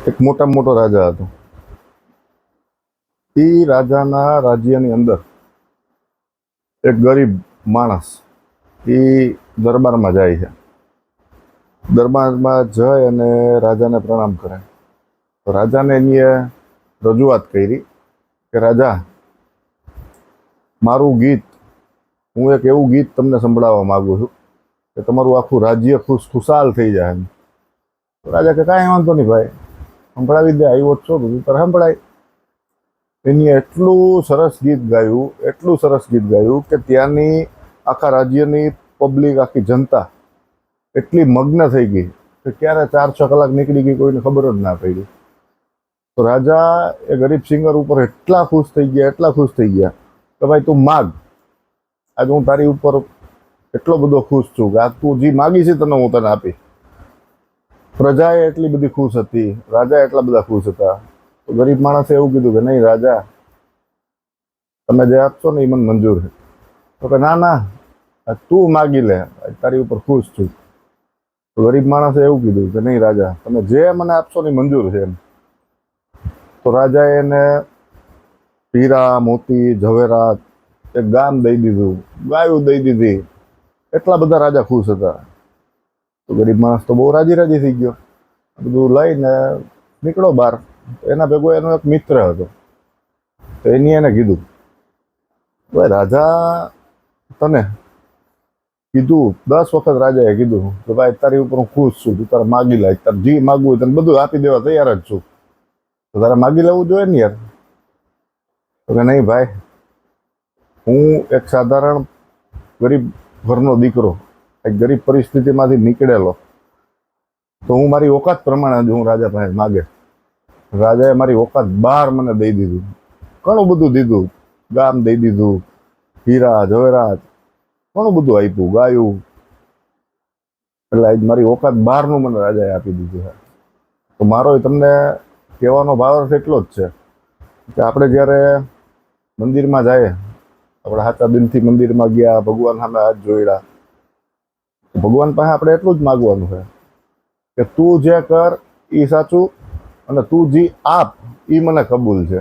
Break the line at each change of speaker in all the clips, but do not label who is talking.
એક મોટામાં મોટો રાજા હતો. એ રાજાના રાજ્યની અંદર એક ગરીબ માણસ એ દરબારમાં જાય છે. દરબારમાં જઈ અને રાજાને પ્રણામ કરે. તો રાજાને એની રજૂઆત કરી કે રાજા, મારું ગીત, હું એક એવું ગીત તમને સંભળાવવા માગું છું કે તમારું આખું રાજ્ય ખુશાલ થઈ જાય. તો રાજા કે કાંઈ વાંધો નહીં ભાઈ, સંભળાવી દે, આવ્યો જ છો તું તારે સંભળાય. એની એટલું સરસ ગીત ગાયું, એટલું સરસ ગીત ગાયું કે ત્યાંની આખા રાજ્યની પબ્લિક, આખી જનતા એટલી મગ્ન થઈ ગઈ કે ક્યારે 4-6 કલાક નીકળી ગઈ કોઈને ખબર જ ના પડી. તો રાજા એ ગરીબ સિંગર ઉપર એટલા ખુશ થઈ ગયા કે ભાઈ તું માગ, આજે હું તારી ઉપર એટલો બધો ખુશ છું કે આ તું જે માગી છે તને હું તને આપી. પ્રજાએ એટલી બધી ખુશ હતી, રાજા એટલા બધા ખુશ હતા. તો ગરીબ માણસે એવું કીધું કે નહીં રાજા, તમે જે આપશો ને એ મને મંજૂર છે. તો કે ના ના, તું માગી લે, તારી ઉપર ખુશ છું. તો ગરીબ માણસે એવું કીધું કે નહીં રાજા, તમે જે મને આપશો ને મંજૂર છે એમ. તો રાજાએ એને હીરા, મોતી, ઝવેરાત, એક ગામ દઈ દીધું, ગાયું દઈ દીધી. એટલા બધા રાજા ખુશ હતા. તો ગરીબ માણસ તો બહુ રાજી થઈ ગયો. બધું લઈને નીકળો બહાર. એના ભેગો એનો એક મિત્ર હતો. તો એને કીધું, ભાઈ રાજા તને કીધું 10 વખત રાજાએ કીધું કે ભાઈ તારી ઉપર હું ખુશ છું, તું તારે માગી લે, તારે જે માગવું હોય તને બધું આપી દેવા તૈયાર જ છું, તો તારે માગી લેવું જોઈએ ને યાર. તો કે નહીં ભાઈ, હું એક સાધારણ ગરીબ ઘરનો દીકરો, એક ગરીબ પરિસ્થિતિમાંથી નીકળેલો, તો હું મારી ઓકાત પ્રમાણે જ હું રાજા પાસે માગે. રાજાએ મારી ઓકાત બહાર મને દઈ દીધું, ઘણું બધું દીધું, ગામ દઈ દીધું, હીરા ઝવેરાત, ઘણું બધું આપ્યું, ગાયું. એટલે આજ મારી ઓકાત બહારનું મને રાજાએ આપી દીધું છે. તો મારો તમને કહેવાનો ભાવાર્થ એટલો જ છે કે આપણે જ્યારે મંદિરમાં જાય, આપણે સાચા દિલથી મંદિરમાં ગયા, ભગવાન સામે હાથ જોડ્યા, ભગવાન પાસે આપણે એટલું જ માગવાનું છે કે તું જે કર એ સાચું, અને તું જે આપ એ મને કબૂલ છે.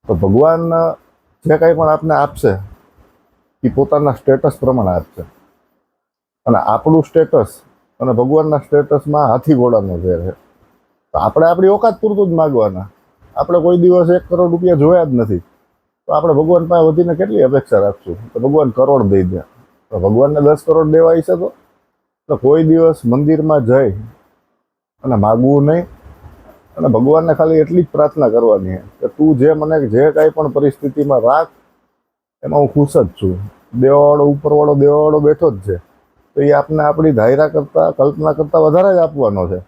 તો ભગવાન જે કંઈ પણ આપને આપશે એ પોતાના સ્ટેટસ પ્રમાણે આપશે. અને આપણું સ્ટેટસ અને ભગવાનના સ્ટેટસમાં હાથી ઘોડાનો ફેર છે. તો આપણે આપણી ઓકાત પૂરતું જ માગવાના. આપણે કોઈ દિવસ 1 કરોડ રૂપિયા જોયા જ નથી, તો આપણે ભગવાન પાસે વધીને કેટલી અપેક્ષા રાખશું? તો ભગવાન કરોડ દઈ દે. તો ભગવાનને 10 કરોડ દેવા હશે તો કોઈ દિવસ મંદિરમાં જઈ અને માગવું નહીં. અને ભગવાનને ખાલી એટલી જ પ્રાર્થના કરવાની છે કે તું જે મને જે કાંઈ પણ પરિસ્થિતિમાં રાખ, એમાં હું ખુશ જ છું. દેવાવાળો, ઉપરવાળો દેવાવાળો બેઠો જ છે, તો એ આપને આપણી ધાયરા કરતાં, કલ્પના કરતાં વધારે જ આપવાનો છે.